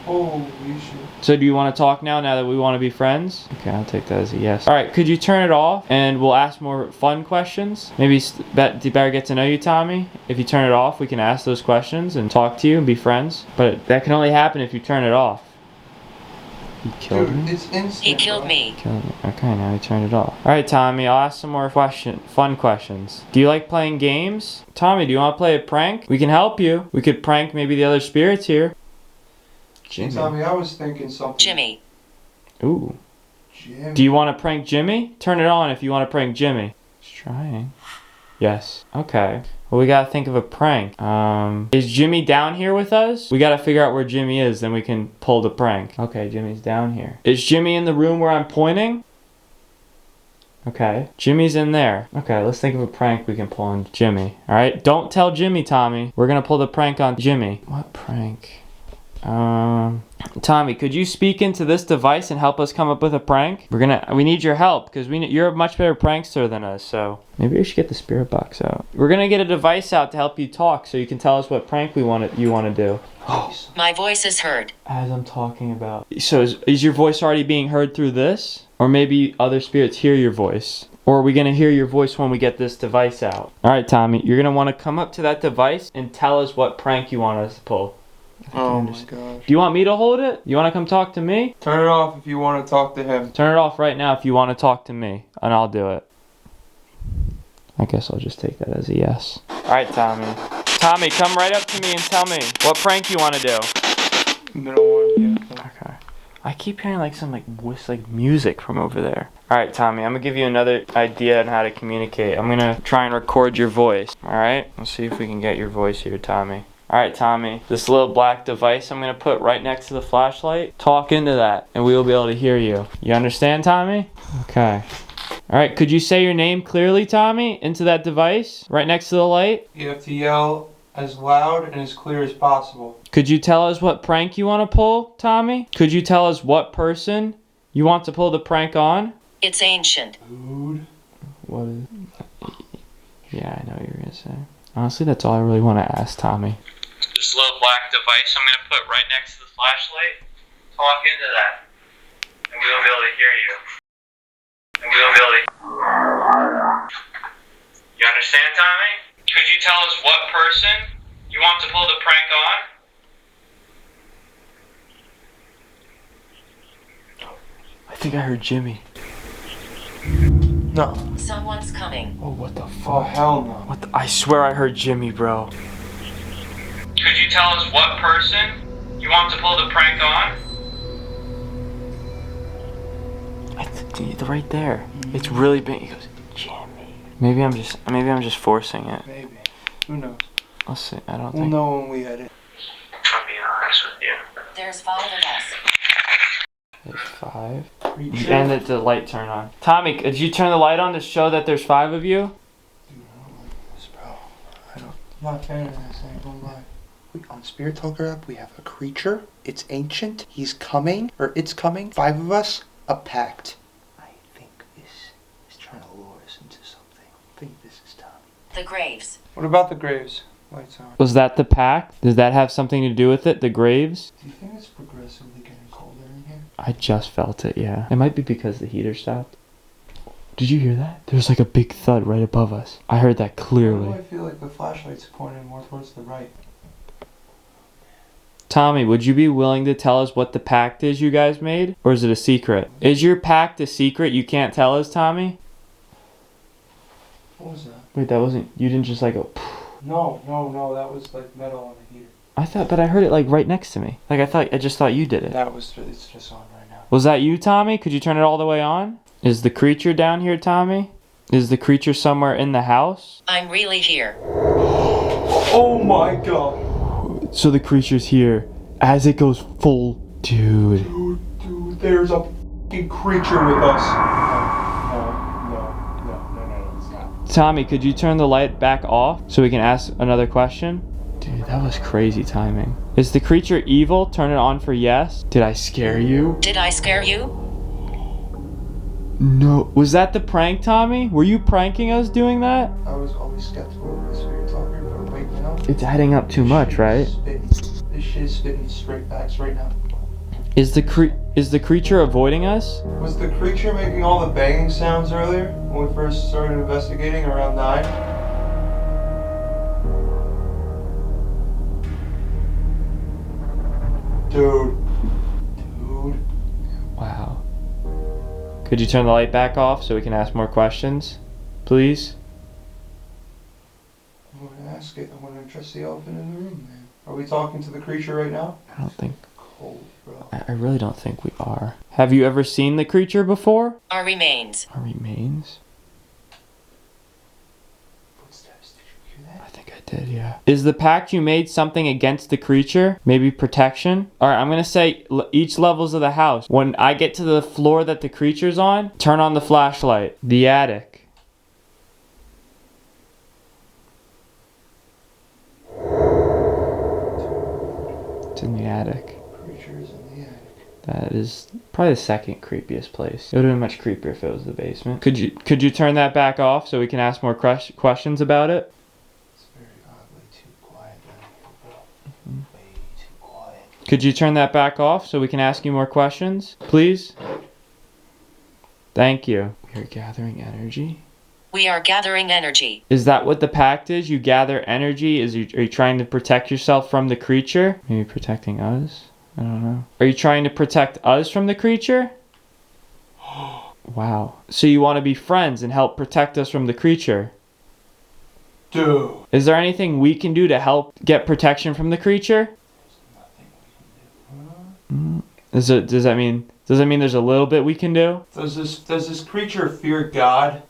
Holy shit. So do you want to talk now that we want to be friends? Okay, I'll take that as a yes. Alright, could you turn it off and we'll ask more fun questions? Maybe better get to know you, Tommy. If you turn it off, we can ask those questions and talk to you and be friends. But that can only happen if you turn it off. He killed Dude, me? it's instant. He killed me. Killed me. Okay, now he turned it off. Alright, Tommy, I'll ask some more fun questions. Do you like playing games? Tommy, do you want to play a prank? We can help you. We could prank maybe the other spirits here. Jimmy. Tommy, I was thinking something. Jimmy. Ooh. Jimmy. Do you want to prank Jimmy? Turn it on if you want to prank Jimmy. He's trying. Yes. Okay. Well, we gotta think of a prank. Is Jimmy down here with us? We gotta figure out where Jimmy is, then we can pull the prank. Okay, Jimmy's down here. Is Jimmy in the room where I'm pointing? Okay. Jimmy's in there. Okay, let's think of a prank we can pull on Jimmy. Alright? Don't tell Jimmy, Tommy. We're gonna pull the prank on Jimmy. What prank? Tommy, could you speak into this device and help us come up with a prank? We need your help because you're a much better prankster than us, so maybe we should get the spirit box out. We're gonna get a device out to help you talk so you can tell us what prank you want to do. My voice is heard. As I'm talking about. So is your voice already being heard through this? Or maybe other spirits hear your voice? Or are we gonna hear your voice when we get this device out? Alright, Tommy, you're gonna wanna come up to that device and tell us what prank you want us to pull. Oh my gosh. Do you want me to hold it? You want to come talk to me? Turn it off if you want to talk to him. Turn it off right now if you want to talk to me, and I'll do it. I guess I'll just take that as a yes. Alright, Tommy. Tommy, come right up to me and tell me what prank you want to do. Middle one, yeah. Okay. I keep hearing like some like music from over there. Alright, Tommy, I'm gonna give you another idea on how to communicate. I'm gonna try and record your voice. Alright? Let's see if we can get your voice here, Tommy. Alright, Tommy, this little black device I'm gonna put right next to the flashlight. Talk into that, and we will be able to hear you. You understand, Tommy? Okay. Alright, could you say your name clearly, Tommy, into that device, right next to the light? You have to yell as loud and as clear as possible. Could you tell us what prank you want to pull, Tommy? Could you tell us what person you want to pull the prank on? It's ancient. Dude. What is... Yeah, I know what you're gonna say. Honestly, that's all I really want to ask, Tommy. This little black device I'm gonna put right next to the flashlight. Talk into that, and we'll be able to hear you. And we'll be able to... You understand, Tommy? Could you tell us what person you want to pull the prank on? I think I heard Jimmy. No. Someone's coming. Oh, what the fuck? Oh, hell no. What the... I swear I heard Jimmy, bro. Could you tell us what person you want to pull the prank on? Right there. It's really big. He goes, Jimmy. Maybe I'm just forcing it. Maybe. Who knows? Let's see. I don't We'll think. know when we edit. I'm being honest with you. There's 5 of us. There's 5. And the light turn on. Tommy, could you turn the light on to show that there's 5 of you? Dude, I don't like this, bro. I'm not a fan of this, I ain't gonna lie. On Spirit Talker app, we have a creature. It's ancient. He's coming, or it's coming. 5 of us, a pact. I think this is trying to lure us into something. I think this is Tommy. The graves. What about the graves? Lights on. Was that the pact? Does that have something to do with it? The graves? Do you think it's progressively getting colder in here? I just felt it, yeah. It might be because the heater stopped. Did you hear that? There's like a big thud right above us. I heard that Why do clearly. I feel like the flashlight's pointing more towards the right? Tommy, would you be willing to tell us what the pact is you guys made? Or is it a secret? Is your pact a secret you can't tell us, Tommy? What was that? Wait, that wasn't... You didn't just like go... No, that was like metal on the heater. I thought... But I heard it like right next to me. Like I just thought you did it. It's just on right now. Was that you, Tommy? Could you turn it all the way on? Is the creature down here, Tommy? Is the creature somewhere in the house? I'm really here. Oh my god. So the creature's here as it goes full. Dude, Dude, there's a fucking creature with us. No, it's not. Tommy, could you turn the light back off so we can ask another question? Dude, that was crazy timing. Is the creature evil? Turn it on for yes. Did I scare you? Did I scare you? No. Was that the prank, Tommy? Were you pranking us doing that? I was always skeptical of this Spirit Talker, but wait, now. It's adding up too much, right? This shit is spitting straight facts right now. Is the creature avoiding us? Was the creature making all the banging sounds earlier when we first started investigating around 9? Dude. Wow. Could you turn the light back off so we can ask more questions? Please? I'm gonna ask it. I want to address the elephant in the room, man. Are we talking to the creature right now? I don't think... Cold, bro. I really don't think we are. Have you ever seen the creature before? Our remains. Our remains? Footsteps, did you hear that? I think I did, yeah. Is the pact you made something against the creature? Maybe protection? Alright, I'm gonna say each levels of the house. When I get to the floor that the creature's on, turn on the flashlight. The attic. It's in the attic. Creatures in the attic. That is probably the second creepiest place. It would have been much creepier if it was the basement. Could you turn that back off so we can ask more questions about it? It's very oddly too quiet down here, bro. Way too quiet. Could you turn that back off so we can ask you more questions, please? Thank you. We are gathering energy. We are gathering energy. Is that what the pact is? You gather energy? Are you trying to protect yourself from the creature? Maybe protecting us? I don't know. Are you trying to protect us from the creature? Wow. So you want to be friends and help protect us from the creature? Dude. Is there anything we can do to help get protection from the creature? Does that mean there's a little bit we can do? Does this creature fear God?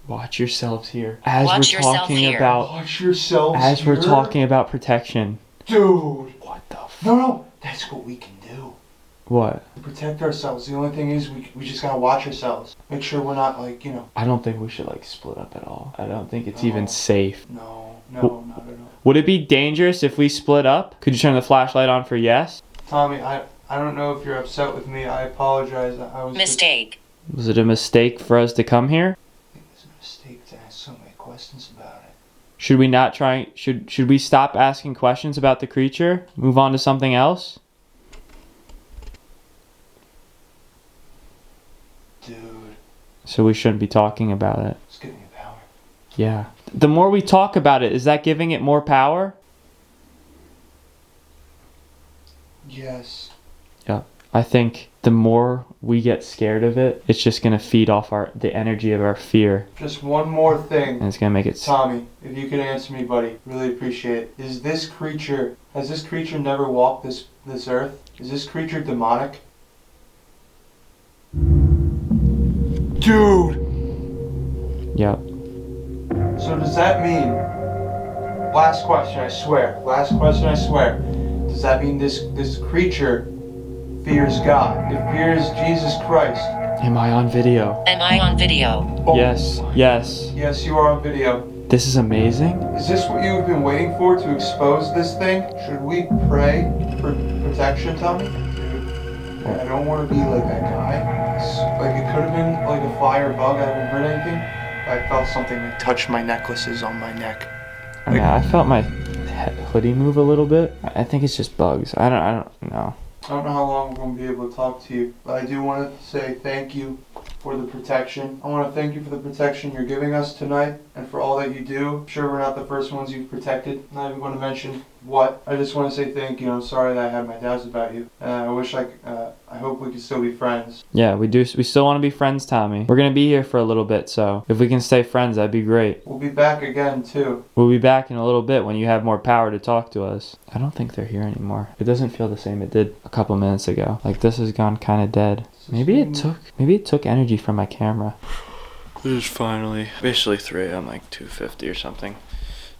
Watch yourselves here. As Watch we're yourself talking here. about Watch yourselves as here. we're talking about protection. Dude. What the f- No. That's what we can do. What? To protect ourselves. The only thing is we just gotta watch ourselves. Make sure we're not like, you know. I don't think we should like split up at all. I don't think it's No. even safe. No, not at all. Would it be dangerous if we split up? Could you turn the flashlight on for yes? Tommy, I don't know if you're upset with me. I apologize. I was Mistake. Was it a mistake for us to come here? I think it was a mistake to ask so many questions about it. Should we not try? Should we stop asking questions about the creature? Move on to something else? Dude, So we shouldn't be talking about it. it's giving you power. Yeah. The more we talk about it, is that giving it more power? Yes. Yeah. I think the more we get scared of it, it's just gonna feed off the energy of our fear, Just one more thing. and it's gonna make it. Tommy, if you could answer me, buddy, really appreciate it. Has this creature never walked this earth? Is this creature demonic? Dude! Yeah. So does that mean, last question I swear, does that mean this creature fears God? It fears Jesus Christ? Am I on video? Am I on video? Oh, Yes. Yes. Yes, you are on video. This is amazing. Is this what you've been waiting for to expose this thing? Should we pray for protection, Tommy? I don't want to be like that guy. Like it could have been like a fly or bug. I haven't heard anything. I felt something like touch my necklaces on my neck. Yeah, I felt my hoodie move a little bit. I think it's just bugs. I don't know. I don't know how long we're going to be able to talk to you, but I do want to say thank you for the protection. I want to thank you for the protection you're giving us tonight and for all that you do. I'm sure we're not the first ones you've protected. I'm not even going to mention what. I just want to say thank you. I'm sorry that I had my doubts about you. I hope we can still be friends. Yeah, we do. We still want to be friends, Tommy. We're gonna be here for a little bit, so if we can stay friends, that'd be great. We'll be back again, too. We'll be back in a little bit when you have more power to talk to us. I don't think they're here anymore. It doesn't feel the same it did a couple minutes ago. Like this has gone kind of dead. Maybe it took energy from my camera. It is finally basically 3 AM, like 2:50 or something.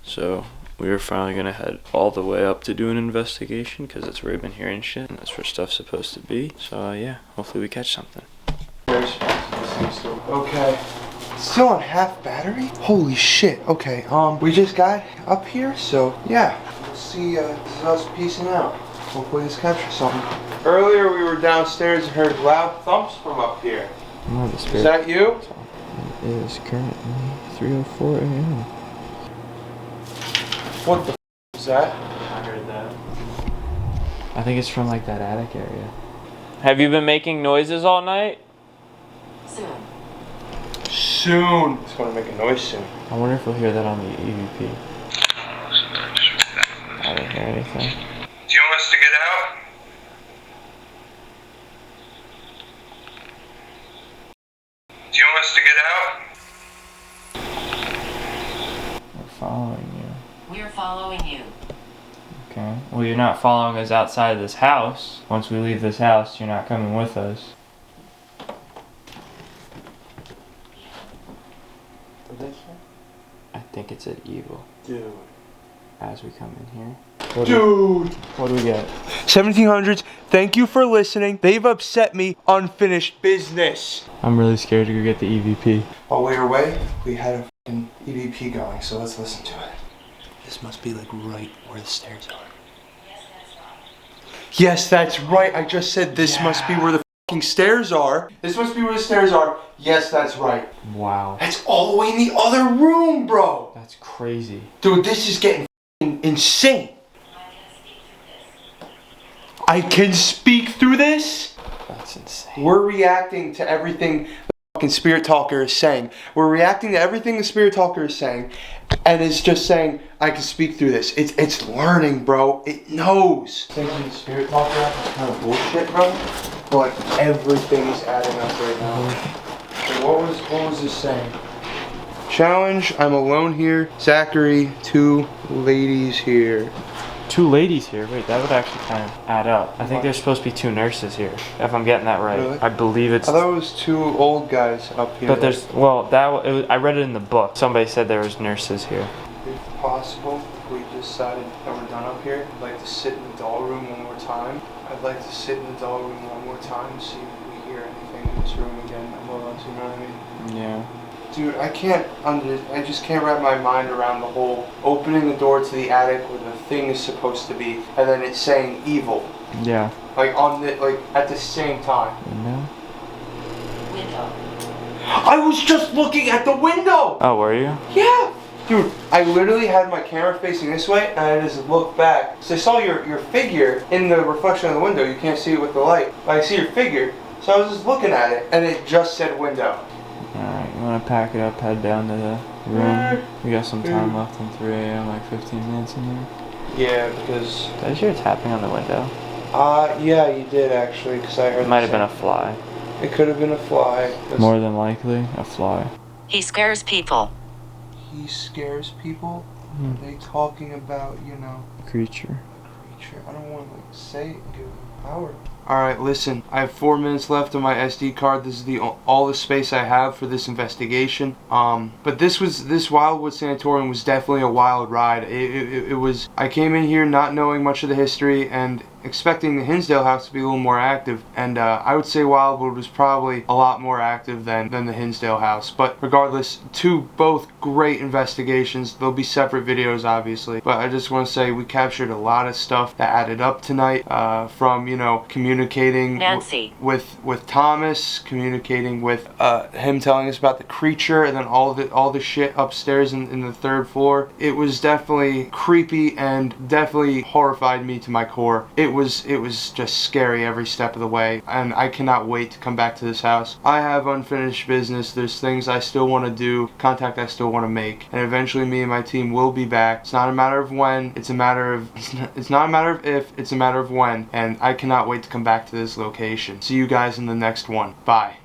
So we were finally gonna head all the way up to do an investigation because that's where we've been hearing shit and that's where stuff's supposed to be. So yeah, hopefully we catch something. Okay. Still on half battery? Holy shit. Okay, we just got up here, so yeah. We'll see, this is us peacing out. Hopefully this captures something. Earlier we were downstairs and heard loud thumps from up here. Oh, the spirit Is that you? It is currently 3:04 AM. What the is that? I heard that. I think it's from like that attic area. Have you been making noises all night? Soon. It's gonna make a noise soon. I wonder if we'll hear that on the EVP. I didn't hear anything. Do you want us to get out? Do you want us to get out? We're following you. We're following you. Okay. Well, you're not following us outside of this house. Once we leave this house, you're not coming with us. I think it's an evil. Dude. As we come in here. Dude! What do we get? 1700s, thank you for listening. They've upset me. Unfinished business. I'm really scared to go get the EVP. While we were away, we had a fucking EVP going, so let's listen to it. This must be like right where the stairs are. Yes, that's right. I just said this must be where the fucking stairs are. This must be where the stairs are. Yes, that's right. Wow. That's all the way in the other room, bro. That's crazy. Dude, this is getting fucking insane. I can speak through this? That's insane. We're reacting to everything fucking spirit talker is saying. We're reacting to everything the spirit talker is saying, and it's just saying, I can speak through this. It's learning, bro. It knows. Thinking the spirit talker app is kind of bullshit, bro. But everything is adding up right now. So what was this saying? Challenge, I'm alone here. Zachary, 2 ladies here. 2 ladies here. Wait, that would actually kind of add up. I think there's supposed to be 2 nurses here, if I'm getting that right. Really? I believe it's. I thought it was 2 old guys up here. But there's, well, I read it in the book. Somebody said there was nurses here. If possible, if we decided that we're done up here, I'd like to sit in the doll room one more time. I'd like to sit in the doll room one more time and see if we hear anything in this room again. More or less, you know what I mean? Yeah. Dude, I just can't wrap my mind around the whole opening the door to the attic where the thing is supposed to be, and then it's saying evil. Yeah. Like at the same time. Window? Window. I was just looking at the window! Oh, were you? Yeah! Dude, I literally had my camera facing this way, and I just looked back. So I saw your figure in the reflection of the window. You can't see it with the light. But I see your figure. So I was just looking at it, and it just said window. Alright, you want to pack it up, head down to the room? We got some time left in 3 a.m., like 15 minutes in there. Yeah, because... Did I hear tapping on the window? Yeah, you did actually, because I heard... It might have been a fly. It could have been a fly. More than likely, a fly. He scares people. He scares people? Are they talking about, Creature. I don't want to say it and give them power. Alright, listen, I have 4 minutes left on my SD card. This is all the space I have for this investigation. But this Wildwood Sanatorium was definitely a wild ride. It was, I came in here not knowing much of the history and expecting the Hinsdale house to be a little more active, and I would say Wildwood was probably a lot more active than the Hinsdale house. But regardless, both great investigations. There'll be separate videos obviously, but I just want to say we captured a lot of stuff that added up tonight, from communicating with Thomas, communicating with him telling us about the creature, and then all the shit upstairs in the 3rd floor. It was definitely creepy and definitely horrified me to my core. It was just scary every step of the way, and I cannot wait to come back to this house. I have unfinished business. There's things I still want to do, contact I still want to make, and eventually me and my team will be back. It's not a matter of when, it's not a matter of if, it's a matter of when, and I cannot wait to come back to this location. See you guys in the next one. Bye.